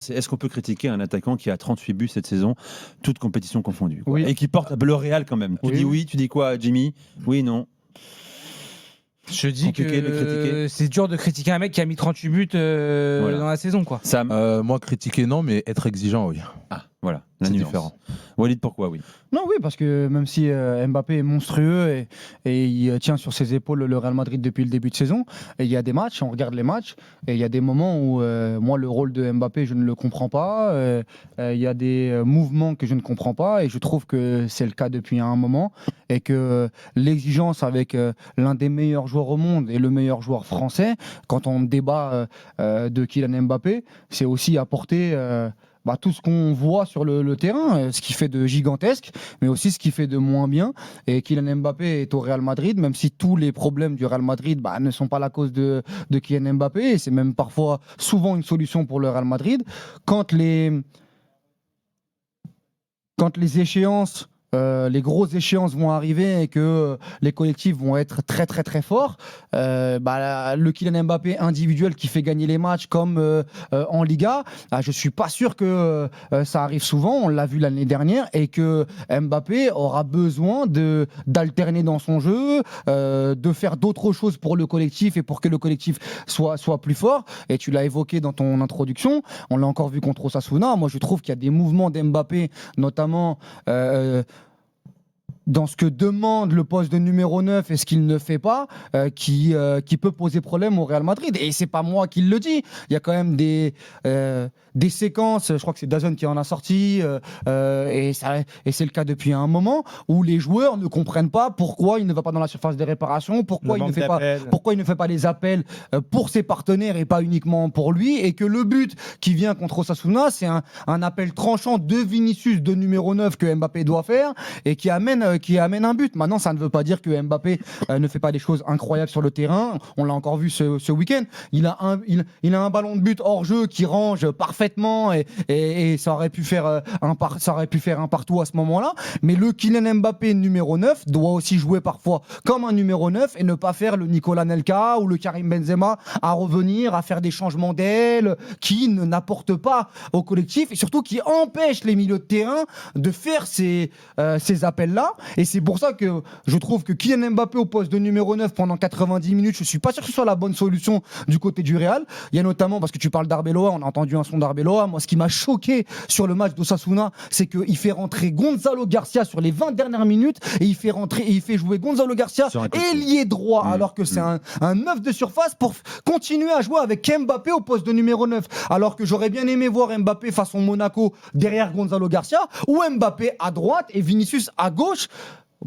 C'est est-ce qu'on peut critiquer un attaquant qui a 38 buts cette saison, toutes compétitions confondues, quoi, Oui. et qui porte le Real quand même. Tu dis oui, tu dis quoi, Jimmy? Oui, non. Je dis Compliqué de le que critiquer. c'est dur de critiquer un mec qui a mis 38 buts Voilà. dans la saison, quoi. Sam. Moi, critiquer, non, mais être exigeant, oui. Ah, voilà, la C'est nuance. différent. Walid, pourquoi oui? Non, oui, parce que même si Mbappé est monstrueux et il tient sur ses épaules le Real Madrid depuis le début de saison, et il y a des matchs, on regarde les matchs, et il y a des moments où moi, le rôle de Mbappé, je ne le comprends pas. Il y a des mouvements que je ne comprends pas, et je trouve que c'est le cas depuis un moment, et que l'exigence avec l'un des meilleurs joueurs au monde et le meilleur joueur français, quand on débat de Kylian Mbappé, c'est aussi apporter tout ce qu'on voit sur le terrain, ce qui fait de gigantesque, mais aussi ce qui fait de moins bien. Et Kylian Mbappé est au Real Madrid, même si tous les problèmes du Real Madrid ne sont pas la cause de Kylian Mbappé, et c'est même parfois souvent une solution pour le Real Madrid. Quand les échéances, les grosses échéances vont arriver et que les collectifs vont être très très très forts, le Kylian Mbappé individuel qui fait gagner les matchs comme en Liga, je suis pas sûr que ça arrive souvent, on l'a vu l'année dernière, et que Mbappé aura besoin d'alterner dans son jeu, de faire d'autres choses pour le collectif et pour que le collectif soit plus fort. Et tu l'as évoqué dans ton introduction, on l'a encore vu contre Osasuna. Moi je trouve qu'il y a des mouvements d'Mbappé, notamment dans ce que demande le poste de numéro 9 et ce qu'il ne fait pas, qui peut poser problème au Real Madrid. Et c'est pas moi qui le dis. Il y a quand même des séquences, je crois que c'est Dazn qui en a sorti, et c'est le cas depuis un moment, où les joueurs ne comprennent pas pourquoi il ne va pas dans la surface des réparations, pourquoi il ne fait pas les appels pour ses partenaires et pas uniquement pour lui, et que le but qui vient contre Osasuna, c'est un appel tranchant de Vinicius, de numéro 9, que Mbappé doit faire, et qui amène un but. Maintenant, ça ne veut pas dire que Mbappé ne fait pas des choses incroyables sur le terrain. On l'a encore vu ce week-end. Il a un ballon de but hors jeu qui range parfaitement, et ça aurait pu faire un partout à ce moment-là. Mais le Kylian Mbappé numéro 9 doit aussi jouer parfois comme un numéro 9 et ne pas faire le Nicolas Nelka ou le Karim Benzema à revenir, à faire des changements d'aile qui n'apportent pas au collectif, et surtout qui empêchent les milieux de terrain de faire ces appels-là. Et c'est pour ça que je trouve que Kylian Mbappé au poste de numéro 9 pendant 90 minutes, je ne suis pas sûr que ce soit la bonne solution du côté du Real. Il y a notamment, parce que tu parles d'Arbeloa, on a entendu un son d'Arbeloa. Moi, ce qui m'a choqué sur le match d'Osasuna, c'est qu'il fait rentrer Gonzalo Garcia sur les 20 dernières minutes, et il fait jouer Gonzalo Garcia ailier droit, alors que c'est un 9 de surface, pour continuer à jouer avec Mbappé au poste de numéro 9. Alors que j'aurais bien aimé voir Mbappé façon Monaco derrière Gonzalo Garcia, ou Mbappé à droite et Vinicius à gauche,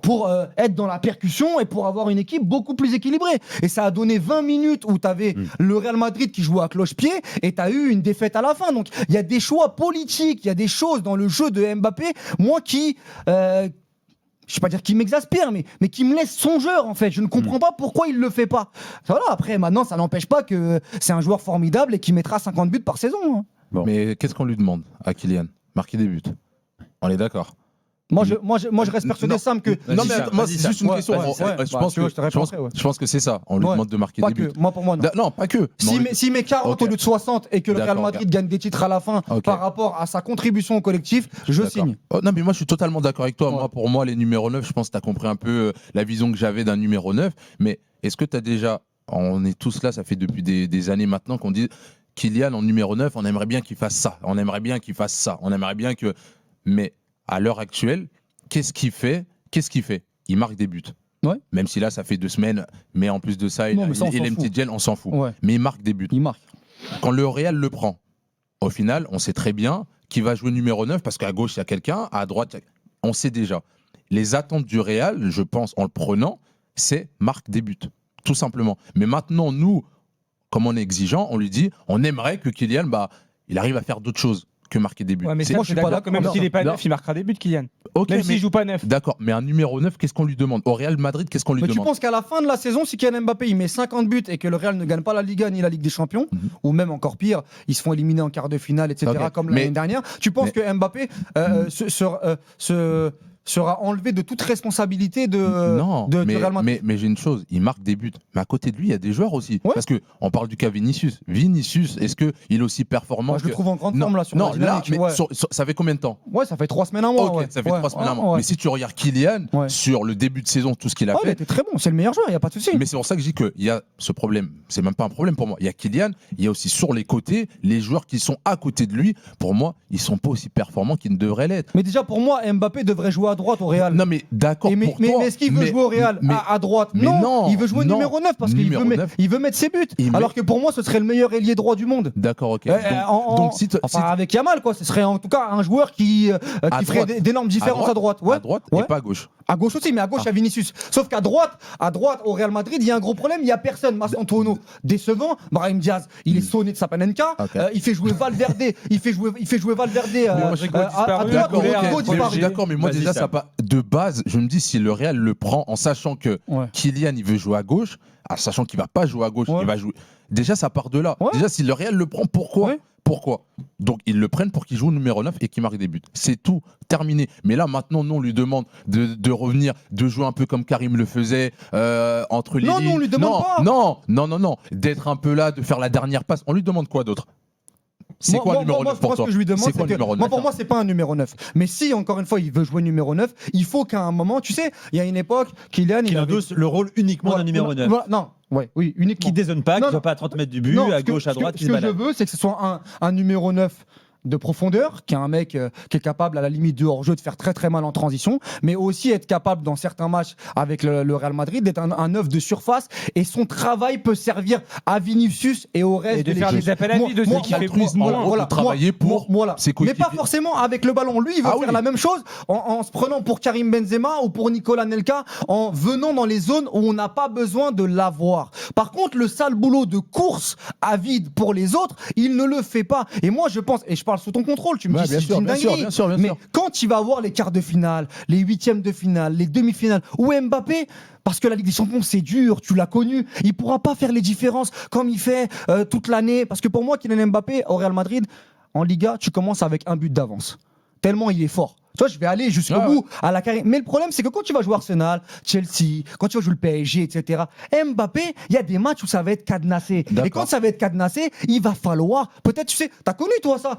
pour être dans la percussion et pour avoir une équipe beaucoup plus équilibrée. Et ça a donné 20 minutes où tu avais le Real Madrid qui jouait à cloche-pied, et tu as eu une défaite à la fin. Donc il y a des choix politiques, il y a des choses dans le jeu de Mbappé, moi qui... je ne vais pas dire qu'il m'exaspère, mais qui me laisse songeur, en fait. Je ne comprends pas pourquoi il ne le fait pas. Voilà, après, maintenant, ça n'empêche pas que c'est un joueur formidable et qui mettra 50 buts par saison. Hein. Bon. Mais qu'est-ce qu'on lui demande à Kylian? Marquer des buts. On est d'accord. Moi, je reste persuadé, Sam, que... Non, mais moi, c'est juste une question. Je pense que c'est ça. On lui demande de marquer des buts. Moi, pour moi, non. Non, pas que. S'il met 40 au lieu de 60 et que le Real Madrid gagne des titres à la fin par rapport à sa contribution au collectif, je signe. Non, mais moi, je suis totalement d'accord avec toi. Moi, pour moi, les numéros 9, je pense que tu as compris un peu la vision que j'avais d'un numéro 9. Mais est-ce que tu as déjà... On est tous là, ça fait depuis des années maintenant qu'on dit Kylian en numéro 9, on aimerait bien qu'il fasse ça. On aimerait bien qu'il fasse ça. On aimerait bien que... Mais à l'heure actuelle, qu'est-ce qu'il fait? Il marque des buts. Ouais. Même si là, ça fait 2 semaines, mais en plus de ça, il a une petite gêne, on s'en fout. Ouais. Mais il marque des buts. Il marque. Quand le Real le prend, au final, on sait très bien qu'il va jouer numéro 9, parce qu'à gauche, il y a quelqu'un, à droite, on sait déjà. Les attentes du Real, je pense, en le prenant, c'est marque des buts, tout simplement. Mais maintenant, nous, comme on est exigeant, on lui dit, on aimerait que Kylian, il arrive à faire d'autres choses que marquer des buts. Ouais, mais moi, je suis pas d'accord. Même s'il n'est pas neuf, il marquera des buts, Kylian. Okay, même s'il joue pas neuf. D'accord, mais un numéro 9, qu'est-ce qu'on lui demande? Au Real Madrid, qu'est-ce qu'on lui demande? Tu penses qu'à la fin de la saison, si Kylian Mbappé il met 50 buts et que le Real ne gagne pas la Liga ni la Ligue des Champions, ou même encore pire, ils se font éliminer en quart de finale, etc., comme l'année dernière, tu penses que Mbappé sera enlevé de toute responsabilité du non, Real Madrid. mais j'ai une chose, il marque des buts. Mais à côté de lui, il y a des joueurs aussi. Ouais. Parce qu'on parle du cas Vinicius. Vinicius, est-ce qu'il est aussi performant Moi, je le trouve en grande forme là sur Non, la là, dynamique, mais ouais. ça fait combien de temps? Ouais, ça fait 3 semaines, un mois. Ok, ouais. ça fait Ouais, 3 semaines, un ouais, mois. ouais. Mais si tu regardes Kylian, Ouais. sur le début de saison, tout ce qu'il a Ouais, il fait, était très bon, c'est le meilleur joueur, il n'y a pas de souci. mais c'est pour ça que je dis qu'il y a ce problème. C'est même pas un problème pour moi. Il y a Kylian, il y a aussi sur les côtés, les joueurs qui sont à côté de lui, pour moi, ils sont pas aussi performants qu'ils ne devraient l'être. Mais déjà, pour moi, Mbappé devrait jouer à droite au Real. Non, mais d'accord. Mais, pour mais toi, est-ce qu'il veut jouer au Real à droite? mais non, il veut jouer non. numéro 9 parce qu'il Numéro veut, 9. il veut mettre ses buts. Il Alors met- que pour moi, ce serait le meilleur ailier droit du monde. D'accord, ok. Donc, si avec Yamal, quoi. Ce serait en tout cas un joueur qui ferait droite. d'énormes différences à droite. Ouais. à droite Ouais. et pas à gauche. À gauche aussi, mais à gauche, il y a Vinicius. Sauf qu'à droite, au Real Madrid, il y a un gros problème. Il n'y a personne. Mastantuono, décevant. Brahim Diaz, il est sonné de sa Panenka. Ok. Il fait jouer Valverde. Il fait jouer Valverde Rodrigo à disparu. droite. D'accord, Rodrigo ok. disparu. Je suis d'accord, mais moi Vas-y, déjà, Sam. ça pas de base. Je me dis si le Real le prend en sachant que Ouais. Kylian il veut jouer à gauche, en sachant qu'il va pas jouer à gauche, Ouais. il va jouer. Déjà, ça part de là. Ouais. Déjà, si le Real le prend, pourquoi Ouais. Pourquoi Donc ils le prennent pour qu'il joue numéro 9 et qu'il marque des buts. C'est tout, terminé. Mais là maintenant, nous on lui demande de revenir, de jouer un peu comme Karim le faisait entre les Non, lignes. non, on lui demande pas. Non, d'être un peu là, de faire la dernière passe. On lui demande quoi d'autre? C'est quoi le numéro 9 pour moi, toi? ce que je lui demande, C'est quoi c'est le que numéro 9? moi, pour moi, c'est pas un numéro 9. Mais si, encore une fois, il veut jouer numéro 9, il faut qu'à un moment, tu sais, il y a une époque, Kylian, Qui il avait... endosse le rôle uniquement d'un numéro 9. Non, oui, uniquement. Qui dézone pas, Non, qui ne non. soit pas à 30 mètres du but, Non, à ce que- gauche, à ce que- droite, Ce qui se que je balade. veux, c'est que ce soit un numéro 9 de profondeur, qui est un mec qui est capable à la limite de hors-jeu de faire très très mal en transition, mais aussi être capable dans certains matchs avec le Real Madrid d'être un 9 de surface, et son travail peut servir à Vinicius et au reste Et de de faire l'équipe. des appels à Moi- vide aussi, moi- qui fait altruiste, plus en moins. gros, de travailler pour voilà. ses Mais coéquipiers. pas forcément avec le ballon. Lui, il veut Ah faire oui. la même chose en se prenant pour Karim Benzema ou pour Nicolas Nelka, en venant dans les zones où on n'a pas besoin de l'avoir. Par contre, le sale boulot de course à vide pour les autres, il ne le fait pas. Et moi, je pense, et je parle sous ton contrôle, tu me Ouais, dis bien si je sûr, dis une bien sûr, dinguerie. bien sûr, bien mais sûr. quand il va avoir les quarts de finale, les huitièmes de finale, les demi-finales, où Mbappé, parce que la Ligue des Champions c'est dur, tu l'as connu, il pourra pas faire les différences comme il fait toute l'année. Parce que pour moi, Kylian Mbappé au Real Madrid, en Liga, tu commences avec un but d'avance. Tellement il est fort. Tu vois, je vais aller jusqu'au Ah bout à la carrière. Mais le problème, c'est que quand tu vas jouer Arsenal, Chelsea, quand tu vas jouer le PSG, etc., Mbappé, il y a des matchs où ça va être cadenassé. D'accord. Et quand ça va être cadenassé, il va falloir. Peut-être, tu sais, t'as connu toi ça.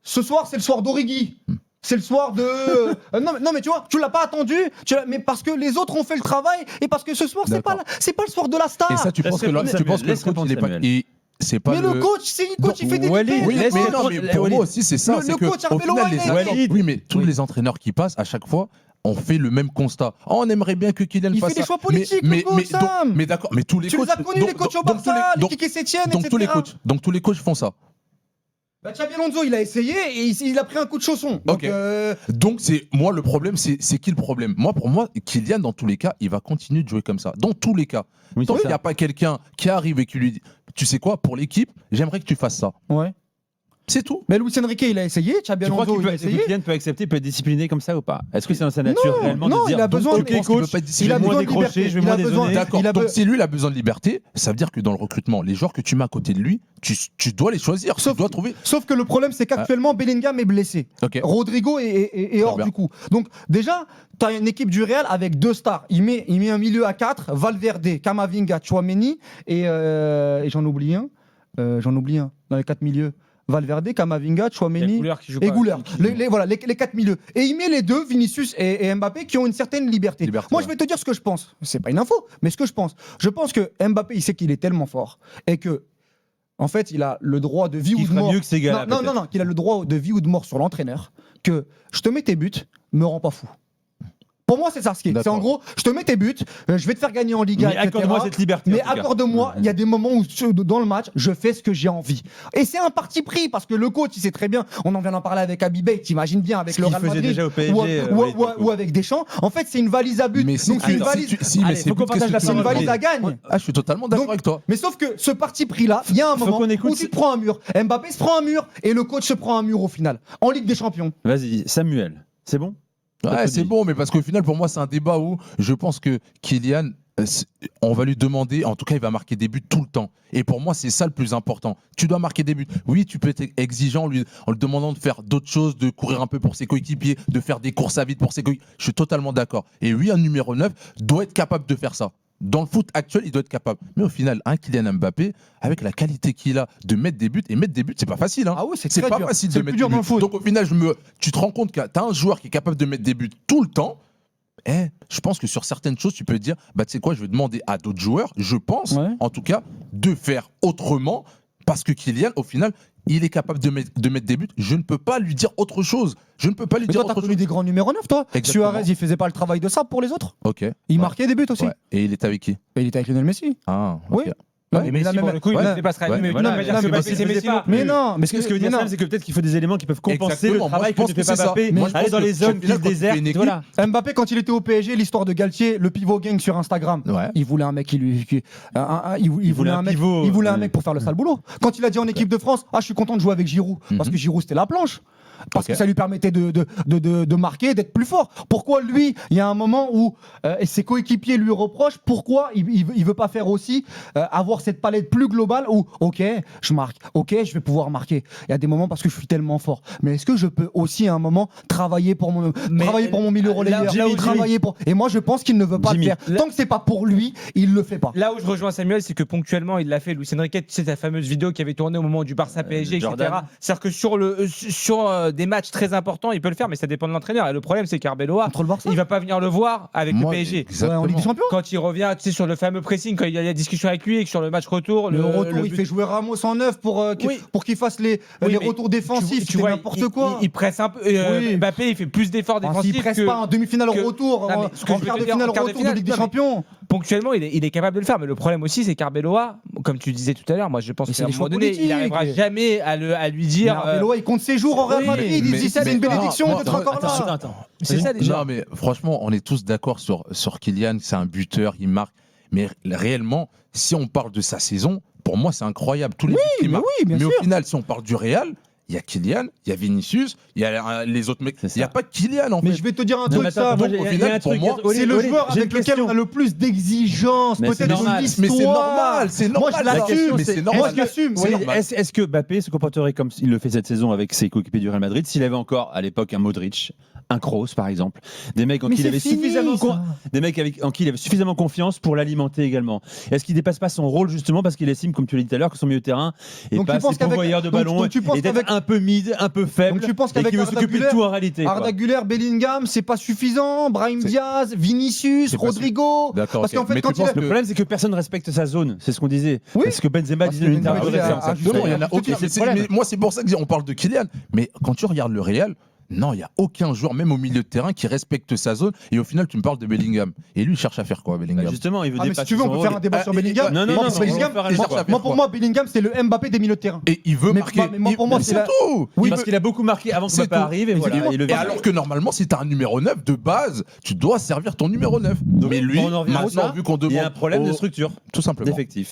Ce soir, c'est le soir d'Origi. C'est le soir de. Non, mais tu vois, tu l'as pas attendu, mais parce que les autres ont fait le travail et parce que ce soir, c'est pas, D'accord. c'est pas le soir de la star. Et ça, tu Laisse penses que répondre le Samuel, coach, laisse il est répondre pas. Samuel. C'est pas Mais le coach, il fait des Walid, différences. Oui, laisse mais non, répondre- mais pour Walid. moi aussi, c'est ça. Le c'est que, coach au Arbeloa, final, il est Walid. oui, mais tous Oui. les entraîneurs qui passent, à chaque fois, on fait le même constat. Oh, on aimerait bien que Kylian Il fasse fait des ça. choix politiques, le coach, Sam. mais d'accord, mais tous les Tu coachs. les as connus, les coachs au Barça, les Kike Setien, donc tous les etc. coachs, donc tous les coachs font ça. Bah, Xabi Alonso, il a essayé et il a pris un coup de chausson. Donc, Ok. Donc c'est moi le problème, c'est qui le problème? Moi, pour moi, Kylian dans tous les cas, il va continuer de jouer comme ça. Dans tous les cas. Oui, Tant c'est qu'il n'y a ça. pas quelqu'un qui arrive et qui lui dit, tu sais quoi, pour l'équipe, j'aimerais que tu fasses ça. ouais. C'est tout. Mais Luis Enrique, il a essayé. Xabi Tu crois Alonso, qu'il il a peut, essayé. Kylian peut accepter, peut être discipliné comme ça ou pas? Est-ce que c'est dans sa nature Non, réellement non, de dire il a donc, besoin- ok, Je pense qu'il coach, peut pas être Il discipliné. a moins besoin de décrocher, liberté. je vais Il moins a besoin- dézonner. D'accord. il a Donc be- si lui il a besoin de liberté, ça veut dire que dans le recrutement, les joueurs que tu mets à côté de lui, tu dois les choisir. Sauf- tu dois trouver. Sauf que le problème, c'est qu'actuellement, Bellingham est blessé. Ok. Rodrigo est hors bien. du coup. Donc, déjà, tu as une équipe du Real avec deux stars. Il met un milieu à 4, Valverde, Camavinga, Tchouaméni et j'en oublie un. Dans les 4 milieux. Valverde, Camavinga, Il y a Tchouaméni Goulart qui joue et pas. Goulart. Qui- Voilà, les 4 milieux. Et il met les deux, Vinicius et Mbappé, qui ont une certaine liberté. Moi, je vais te dire ce que je pense. C'est pas une info, mais ce que je pense. Je pense que Mbappé, il sait qu'il est tellement fort et que, en fait, il a le droit de vie Qui ou de fera mort. mieux que ces gars-là, Non, peut-être. qu'il a le droit de vie ou de mort sur l'entraîneur. Que je te mets tes buts, me rends pas fou. Pour moi, c'est ça ce qui est. C'est D'accord. en gros, je te mets tes buts, je vais te faire gagner en Liga, Mais etc. accorde-moi cette liberté. Mais en tout cas. accorde-moi, il y a des moments où dans le match, je fais ce que j'ai envie. Et c'est un parti pris parce que le coach, il sait très bien. On en vient d'en parler avec Habibé, t'imagines bien avec Ce le qu'il Real faisait Madrid déjà au PSG, ou avec Deschamps. En fait, c'est une valise à but. Mais si Donc tu- c'est une si valise. tu- si, mais Allez, c'est faut qu'on but, qu'est-ce partage la que tu C'est une veux valise dire à gagne. Ah, je suis totalement d'accord Donc- avec toi. Mais sauf que ce parti pris là, il y a un Faut moment qu'on écoute où tu te prends un mur. Mbappé se prend un mur et le coach se prend un mur au final. En Ligue des Champions. Vas-y, Samuel, c'est bon? Ouais, T'as c'est dit. bon, mais parce qu'au final, pour moi, c'est un débat où je pense que Kylian on va lui demander, en tout cas, il va marquer des buts tout le temps. Et pour moi, c'est ça le plus important. Tu dois marquer des buts. Oui, tu peux être exigeant en lui demandant de faire d'autres choses, de courir un peu pour ses coéquipiers, de faire des courses à vide pour ses coéquipiers. Je suis totalement d'accord. Et oui, un numéro 9 doit être capable de faire ça. Dans le foot actuel, il doit être capable. Mais au final, un Kylian Mbappé, avec la qualité qu'il a de mettre des buts, et mettre des buts, c'est pas facile. Hein. Ah oui, c'est C'est très pas dur. facile C'est de le plus mettre dur des dans le buts. foot. Donc au final, tu te rends compte que tu as un joueur qui est capable de mettre des buts tout le temps. Je pense que sur certaines choses, tu peux te dire, bah, tu sais quoi, je vais demander à d'autres joueurs, je pense, en tout cas, de faire autrement, parce que Kylian, au final, il est capable de mettre des buts. Je ne peux pas lui dire autre chose. Je ne peux pas lui Mais dire toi, t'as autre connu chose. des grands numéros 9, toi. Exactement. Suarez, il faisait pas le travail de ça pour les autres. Ok. Il marquait des buts aussi. Ouais. Et il est avec qui? Et il était avec Lionel Messi. Ah, ok. Oui. Et Messi, pour le coup, il ne pas se Ouais, mais voilà, tu mais vas dire là, que mais Mbappé, Messi c'est Messi non plus. Mais non, mais Ce que je veux dire, Sam, c'est que peut-être qu'il faut des éléments qui peuvent compenser Exactement. le travail Moi, que je ne fait pense pas que c'est ça. Mbappé. Moi, je Aller pense dans que les zones au qui final, se quand tu fais désertent. une équipe- Voilà. Mbappé, quand il était au PSG, l'histoire de Galtier, le pivot gang sur Instagram, Ouais. il voulait un mec il voulait un mec, pivot, il voulait un mec pour faire le sale boulot. Quand il a dit en équipe de France, je suis content de jouer avec Giroud, parce que Giroud c'était la planche. Parce que ça lui permettait de marquer, d'être plus fort. Pourquoi lui, il y a un moment où et ses coéquipiers lui reprochent, pourquoi il veut pas faire aussi avoir cette palette plus globale où ok, je marque, ok, je vais pouvoir marquer. Il y a des moments parce que je suis tellement fort. Mais est-ce que je peux aussi à un moment travailler pour mon milieu relayeur, travailler pour. Et moi je pense qu'il ne veut pas Jimmy, le faire. Tant que c'est pas pour lui, il le fait pas. Là où je rejoins Samuel, c'est que ponctuellement, il l'a fait. Luis Enrique, tu sais, ta fameuse vidéo qui avait tourné au moment du Barça PSG, etc. Jordan. C'est-à-dire que sur des matchs très importants, il peut le faire, mais ça dépend de l'entraîneur. Et le problème, c'est qu'Arbeloa, Contre le Barça. il va pas venir le voir avec Moi, le PSG. exactement. En Ligue des Champions. Quand il revient, tu sais, sur le fameux pressing, quand il y a la discussion avec lui et que sur le match retour, Le retour, le il but- fait jouer Ramos en neuf pour qu'il fasse les Oui, mais retours défensifs. tu C'est vois, n'importe quoi. Il presse un peu. Oui. Mbappé, il fait plus d'efforts S'il défensifs. presse que- pas en demi-finale que- retour, Non, mais ce que en je veux quart te de dire, finale en quart de retour de finale, Ligue des non, mais- Champions. Ponctuellement, il est capable de le faire, mais le problème aussi, c'est qu'Arbeloa, comme tu disais tout à l'heure, moi je pense Mais c'est qu'à un les moment choix donné, il politiques. n'arrivera jamais à lui dire. Arbeloa, il compte ses jours au Real oui, Madrid. Il mais- dit c'est mais- une bénédiction non, d'être moi, encore là. Attends. C'est ça déjà. Non, mais franchement, on est tous d'accord sur Kylian, c'est un buteur, il marque. Mais réellement, si on parle de sa saison, pour moi, c'est incroyable. Tous les buts qu'il mais marque. oui, bien mais sûr. au final, si on parle du Real, il y a Kylian, il y a Vinicius, il y a les autres mecs. C'est ça. Il n'y a pas Kylian en Mais fait. je vais te dire un Non, truc, mais ça. attends, moi, bon, j'ai- au il y a final, un pour truc, moi, c'est le Olivier, joueur j'ai une avec lequel question. on a le plus d'exigences, Mais c'est peut-être normal. de Mais l'histoire. c'est normal, c'est Moi, normal. je la l'assume. question, mais c'est normal. Moi, je l'assume. C'est Oui. normal. Est-ce que Mbappé se comporterait comme il le fait cette saison avec ses coéquipiers du Real Madrid s'il avait encore à l'époque un Modric, un Kroos par exemple, des mecs en Mais qui il c'est avait fini, suffisamment ça. des mecs en qui il avait suffisamment confiance pour l'alimenter également. Est-ce qu'il dépasse pas son rôle justement parce qu'il estime, comme tu l'as dit tout à l'heure, que son milieu de terrain est Donc, pas tu assez penses qu'avec- pourvoyeur de donc, ballon donc, tu penses et d'être qu'avec- un peu mid, un peu faible, Donc, tu penses et qu'avec qu'il veut Arda s'occuper de Güler- tout en réalité. quoi. Arda Güler, Bellingham, c'est pas suffisant. Brahim C'est- Diaz, Vinicius, C'est pas Rodrigo. D'accord, Parce ok. qu'en fait, Mais quand tu il penses a- Le problème, c'est que personne ne respecte sa zone. C'est ce qu'on disait. Oui. Parce que Benzema Parce disait que dans l'interview Benzema récemment. disait à- Exactement, il y en a Justement, aucun. c'est le C'est- problème. mais moi, c'est pour ça que on parle de Kylian. Mais quand tu regardes le Real, non, il n'y a aucun joueur, même au milieu de terrain, qui respecte sa zone. Et au final, tu me parles de Bellingham. Et lui, il cherche à faire quoi, Bellingham? Justement, il veut Ah, mais dépasser si tu veux, on son peut rôle. faire un débat Ah, sur et- Bellingham. non, non, Moi, non, pour mais Bellingham, on va faire un moi, débat. moi, pour moi, Bellingham, c'est le Mbappé des milieux de terrain. Et il veut Mais- marquer. mais moi, pour moi, c'est c'est la- tout. Oui, Il parce veut- qu'il a beaucoup marqué avant que C'est Mbappé tout. arrive et voilà. Exactement. Et le Et alors que normalement, si tu as un numéro 9 de base, tu dois servir ton numéro 9. Mais lui, on en revient à maintenant, ça, vu qu'on il y a un demande. problème de structure, Tout simplement. d'effectif.